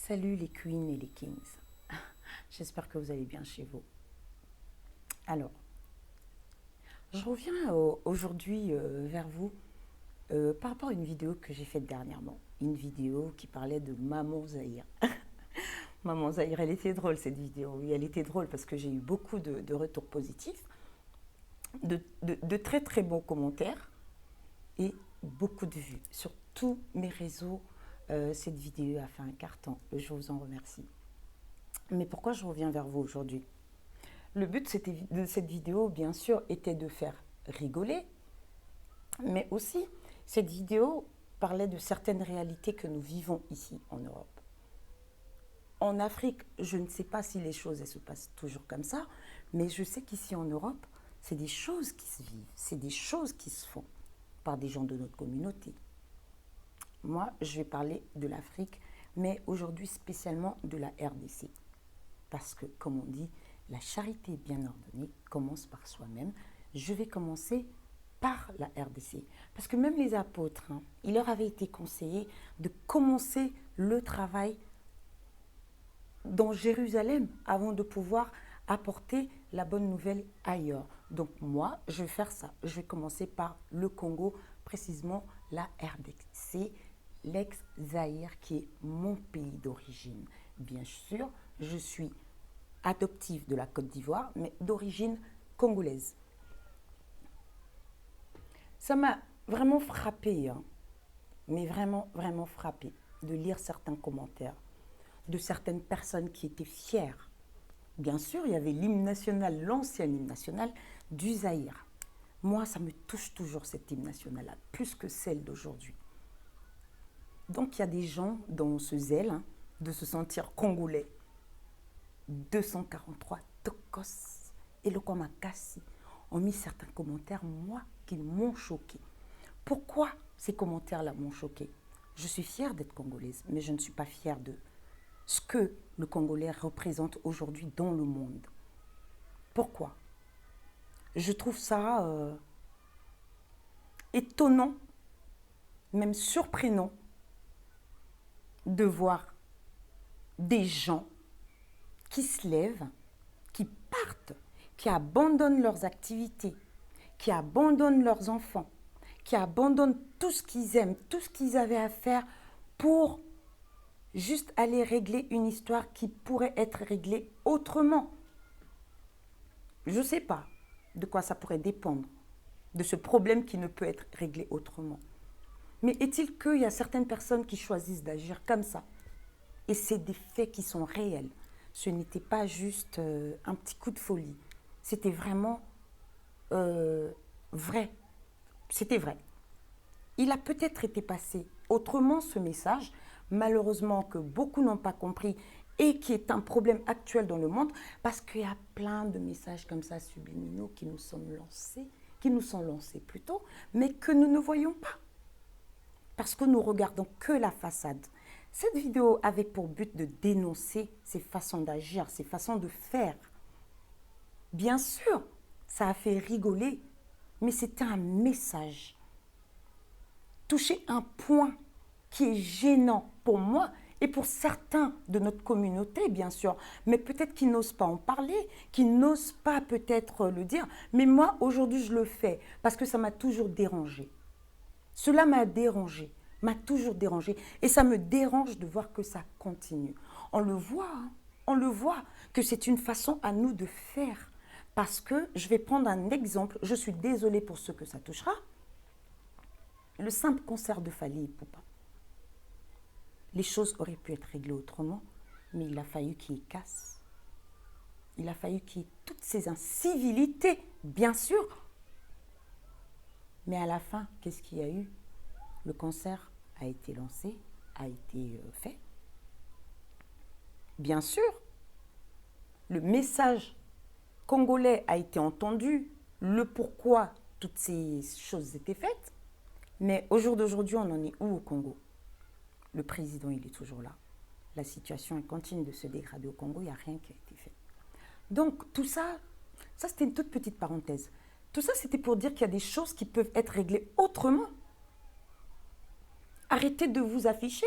Salut les queens et les kings. J'espère que vous allez bien chez vous. Alors, je reviens aujourd'hui vers vous par rapport à une vidéo que j'ai faite dernièrement. Une vidéo qui parlait de Maman Zahir. Maman Zahir, elle était drôle cette vidéo. Oui, elle était drôle parce que j'ai eu beaucoup de retours positifs, de très très bons commentaires et beaucoup de vues. Sur tous mes réseaux, cette vidéo a fait un carton. Je vous en remercie. Mais pourquoi je reviens vers vous aujourd'hui? Le but de cette vidéo, bien sûr, était de faire rigoler, mais aussi, cette vidéo parlait de certaines réalités que nous vivons ici en Europe. En Afrique, je ne sais pas si les choses elles se passent toujours comme ça, mais je sais qu'ici en Europe, c'est des choses qui se vivent, c'est des choses qui se font par des gens de notre communauté. Moi, je vais parler de l'Afrique, mais aujourd'hui spécialement de la RDC. Parce que, comme on dit, la charité bien ordonnée commence par soi-même. Je vais commencer par la RDC. Parce que même les apôtres, il leur avait été conseillé de commencer le travail dans Jérusalem avant de pouvoir apporter la bonne nouvelle ailleurs. Donc moi, je vais faire ça. Je vais commencer par le Congo, précisément la RDC, l'ex-Zaïre, qui est mon pays d'origine. Bien sûr, je suis adoptive de la Côte d'Ivoire, mais d'origine congolaise. Ça m'a vraiment frappé, mais vraiment, vraiment frappé de lire certains commentaires de certaines personnes qui étaient fières. Bien sûr, il y avait l'hymne national, l'ancien hymne national du Zaïre. Moi, ça me touche toujours cet hymne national-là, plus que celle d'aujourd'hui. Donc, il y a des gens dans ce zèle de se sentir congolais. 243 Tokos et le Kwamakasi ont mis certains commentaires, moi, qui m'ont choqué. Pourquoi ces commentaires-là m'ont choqué? Je suis fière d'être congolaise, mais je ne suis pas fière de ce que le Congolais représente aujourd'hui dans le monde. Pourquoi? Je trouve ça étonnant, même surprenant, de voir des gens qui se lèvent, qui partent, qui abandonnent leurs activités, qui abandonnent leurs enfants, qui abandonnent tout ce qu'ils aiment, tout ce qu'ils avaient à faire pour juste aller régler une histoire qui pourrait être réglée autrement. Je ne sais pas de quoi ça pourrait dépendre, de ce problème qui ne peut être réglé autrement. Mais est-il qu'il y a certaines personnes qui choisissent d'agir comme ça? Et c'est des faits qui sont réels. Ce n'était pas juste un petit coup de folie. C'était vraiment vrai. C'était vrai. Il a peut-être été passé autrement ce message, malheureusement que beaucoup n'ont pas compris et qui est un problème actuel dans le monde, parce qu'il y a plein de messages comme ça subliminaux qui nous sont lancés plutôt, mais que nous ne voyons pas. Parce que nous regardons que la façade. Cette vidéo avait pour but de dénoncer ces façons d'agir, ces façons de faire. Bien sûr, ça a fait rigoler, mais c'était un message. Toucher un point qui est gênant pour moi et pour certains de notre communauté, bien sûr, mais peut-être qu'ils n'osent pas en parler, qu'ils n'osent pas peut-être le dire. Mais moi, aujourd'hui, je le fais parce que ça m'a toujours dérangé. Cela m'a dérangé, m'a toujours dérangé. Et ça me dérange de voir que ça continue. On le voit que c'est une façon à nous de faire. Parce que, je vais prendre un exemple, je suis désolée pour ceux que ça touchera. Le simple concert de Fally Ipupa. Les choses auraient pu être réglées autrement, mais il a fallu qu'il y casse. Il a fallu qu'il y ait toutes ces incivilités, bien sûr. Mais à la fin, qu'est-ce qu'il y a eu? Le concert a été lancé, a été fait. Bien sûr, le message congolais a été entendu, le pourquoi toutes ces choses étaient faites. Mais au jour d'aujourd'hui, on en est où au Congo? Le président, il est toujours là. La situation elle continue de se dégrader au Congo, il n'y a rien qui a été fait. Donc tout ça, c'était une toute petite parenthèse. Tout ça, c'était pour dire qu'il y a des choses qui peuvent être réglées autrement. Arrêtez de vous afficher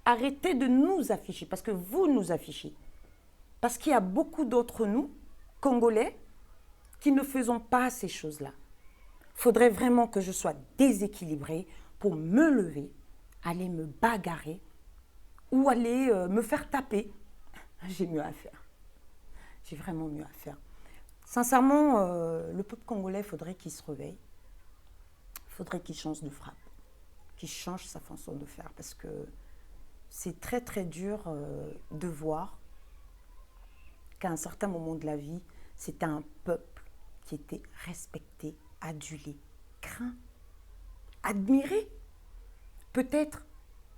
Arrêtez de nous afficher, parce que vous nous affichez. Parce qu'il y a beaucoup d'entre nous, Congolais, qui ne faisons pas ces choses-là. Il faudrait vraiment que je sois déséquilibrée pour me lever, aller me bagarrer ou aller me faire taper. J'ai mieux à faire. J'ai vraiment mieux à faire. Sincèrement, le peuple congolais, il faudrait qu'il se réveille. Il faudrait qu'il change de frappe, qu'il change sa façon de faire parce que c'est très très dur de voir qu'à un certain moment de la vie, c'était un peuple qui était respecté, adulé, craint, admiré. Peut-être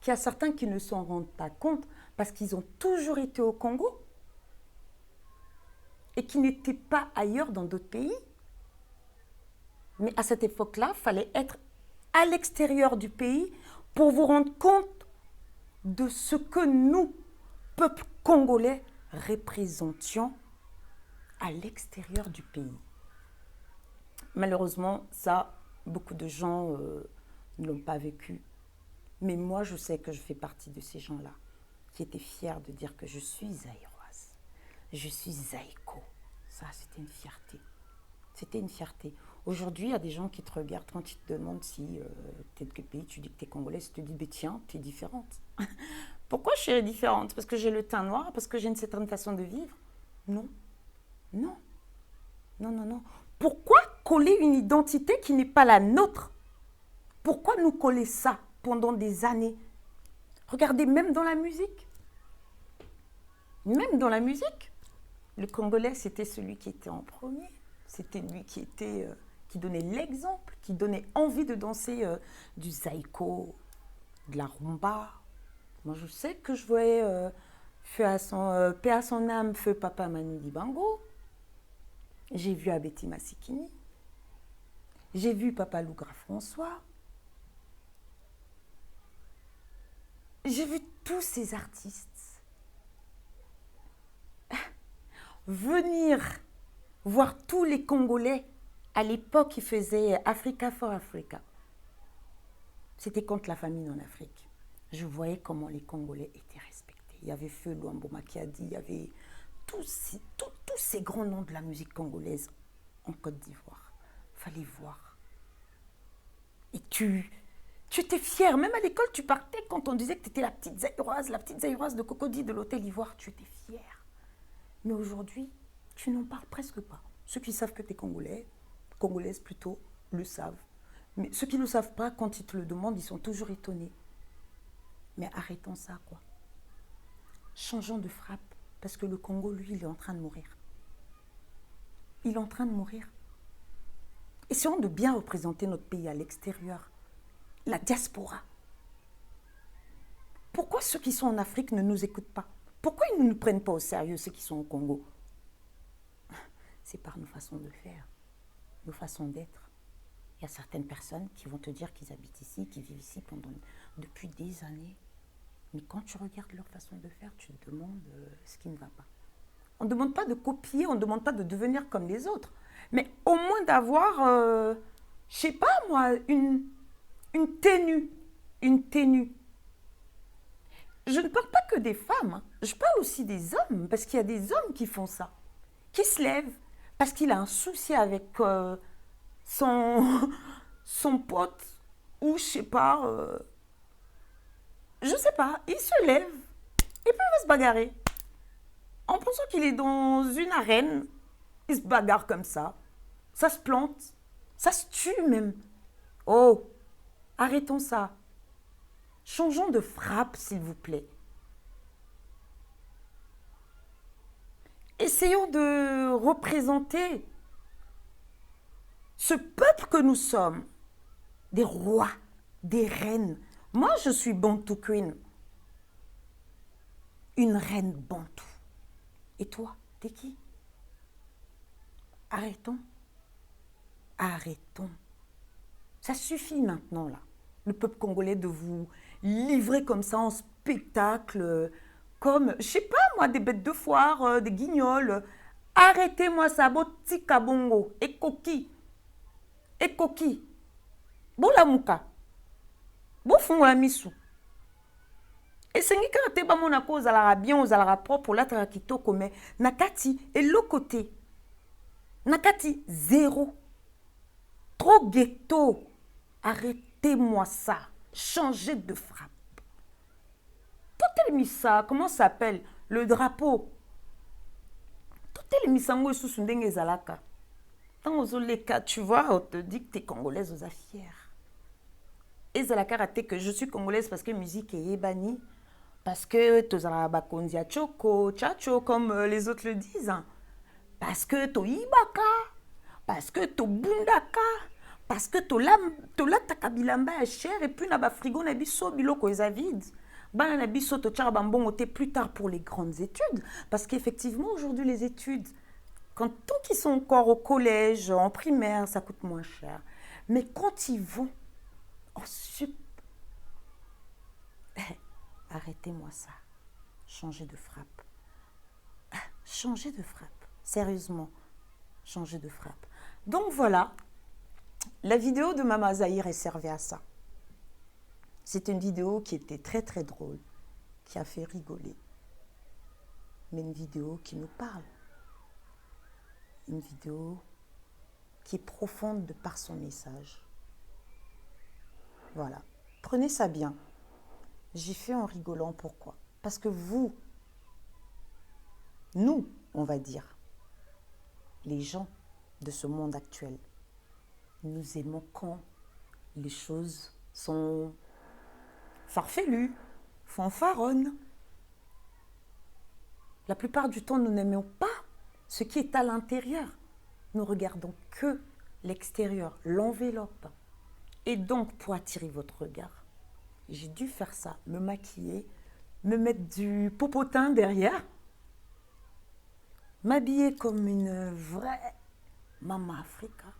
qu'il y a certains qui ne s'en rendent pas compte parce qu'ils ont toujours été au Congo et qui n'étaient pas ailleurs dans d'autres pays. Mais à cette époque-là, il fallait être à l'extérieur du pays pour vous rendre compte de ce que nous, peuple congolais, représentions à l'extérieur du pays. Malheureusement, ça, beaucoup de gens ne l'ont pas vécu. Mais moi, je sais que je fais partie de ces gens-là qui étaient fiers de dire que je suis zaïroise, je suis zaïko. Ça, c'était une fierté. C'était une fierté. Aujourd'hui, il y a des gens qui te regardent quand ils te demandent si tu es de quel pays, tu dis que tu es congolais, ils te disent, bah, tiens, tu es différente. Pourquoi je suis différente? Parce que j'ai le teint noir, parce que j'ai une certaine façon de vivre? Non, non, non, non, non. Pourquoi coller une identité qui n'est pas la nôtre? Pourquoi nous coller ça pendant des années? Regardez, même dans la musique. Même dans la musique, le Congolais, c'était celui qui était en premier. C'était lui qui donnait l'exemple, qui donnait envie de danser du zaïko, de la rumba. Moi, je sais que je voyais paix à son âme, feu Papa Manu Dibango. J'ai vu Abeti Masikini. J'ai vu Papa Lougra François. J'ai vu tous ces artistes venir voir tous les Congolais à l'époque qui faisaient Africa for Africa. C'était contre la famine en Afrique. Je voyais comment les Congolais étaient respectés. Il y avait Feu Luambo Makiadi, il y avait tous ces grands noms de la musique congolaise en Côte d'Ivoire. Il fallait voir. Et tu étais fière. Même à l'école, tu partais quand on disait que tu étais la petite Zaïroise de Cocody de l'Hôtel Ivoire. Tu étais fière. Mais aujourd'hui, tu n'en parles presque pas. Ceux qui savent que tu es congolais, congolaise plutôt, le savent. Mais ceux qui ne le savent pas, quand ils te le demandent, ils sont toujours étonnés. Mais arrêtons ça, quoi. Changeons de frappe, parce que le Congo, lui, il est en train de mourir. Il est en train de mourir. Essayons de bien représenter notre pays à l'extérieur. La diaspora. Pourquoi ceux qui sont en Afrique ne nous écoutent pas? Pourquoi ils ne nous prennent pas au sérieux, ceux qui sont au Congo? C'est par nos façons de faire, nos façons d'être. Il y a certaines personnes qui vont te dire qu'ils habitent ici, qu'ils vivent ici depuis des années. Mais quand tu regardes leur façon de faire, tu te demandes ce qui ne va pas. On ne demande pas de copier, on ne demande pas de devenir comme les autres. Mais au moins d'avoir, je ne sais pas moi, une tenue. Une tenue. Je ne parle pas que des femmes, hein. Je parle aussi des hommes, parce qu'il y a des hommes qui font ça, qui se lèvent, parce qu'il a un souci avec son pote, ou je sais pas, il se lève, et puis il va se bagarrer. En pensant qu'il est dans une arène, il se bagarre comme ça se plante, ça se tue même. Oh, arrêtons ça. Changeons de frappe, s'il vous plaît. Essayons de représenter ce peuple que nous sommes, des rois, des reines. Moi, je suis Bantou Queen, une reine Bantou. Et toi, t'es qui? Arrêtons. Arrêtons. Ça suffit maintenant, là. Le peuple congolais de vous livrer comme ça en spectacle, comme, je sais pas moi, des bêtes de foire, des guignols. Arrêtez-moi ça, botika bongo, et coquille. Et coquille. Bola mouka. Bofunga misu. esengi kaka te bamona ko ozalaka bien ozalaka propre olataka kitoko mais na kati eloko te na kati zéro trop ghetto. Arrêtez-moi ça, changez de frappe. Totelemisa, comment ça s'appelle le drapeau? Totelemisa ngo sous ndenge ezalaka. Tant aux cas, tu vois, on te dit que tu es congolaise, aux fière. Et c'est la karaté que je suis congolaise parce que musique est bannie, parce que tu as bakondia choko, chacho, comme les autres le disent, parce que tu ibaka, parce que tu bundaka, parce que tu la takabilamba cher et puis na ba frigo na biso biloko eza vide. Bana na biso to tchara bambongo te plus tard pour les grandes études, parce qu'effectivement aujourd'hui les études quand tous qui sont encore au collège, en primaire, ça coûte moins cher. Mais quand ils vont en sup, arrêtez-moi ça. Changez de frappe. Changez de frappe. Sérieusement, changez de frappe. Donc voilà, la vidéo de Mama Zahir est servie à ça. C'est une vidéo qui était très très drôle, qui a fait rigoler. Mais une vidéo qui nous parle. Une vidéo qui est profonde de par son message. Voilà. Prenez ça bien. J'ai fait en rigolant. Pourquoi? Parce que vous, nous, on va dire, les gens de ce monde actuel, nous aimons quand les choses sont farfelues, fanfaronnes. La plupart du temps, nous n'aimons pas ce qui est à l'intérieur. Nous regardons que l'extérieur, l'enveloppe. Et donc, pour attirer votre regard, j'ai dû faire ça, me maquiller, me mettre du popotin derrière, m'habiller comme une vraie Mama Africa,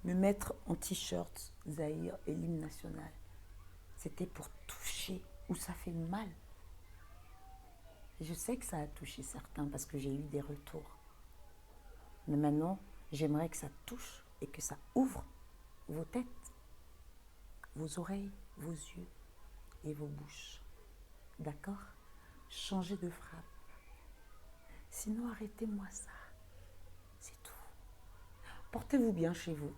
me mettre en t-shirt Zahir et l'hymne national. C'était pour toucher où ça fait mal. Je sais que ça a touché certains parce que j'ai eu des retours. Mais maintenant, j'aimerais que ça touche et que ça ouvre vos têtes, vos oreilles, vos yeux et vos bouches. D'accord? Changez de frappe. Sinon, arrêtez-moi ça. C'est tout. Portez-vous bien chez vous.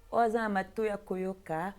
Oza mato ya koyoka.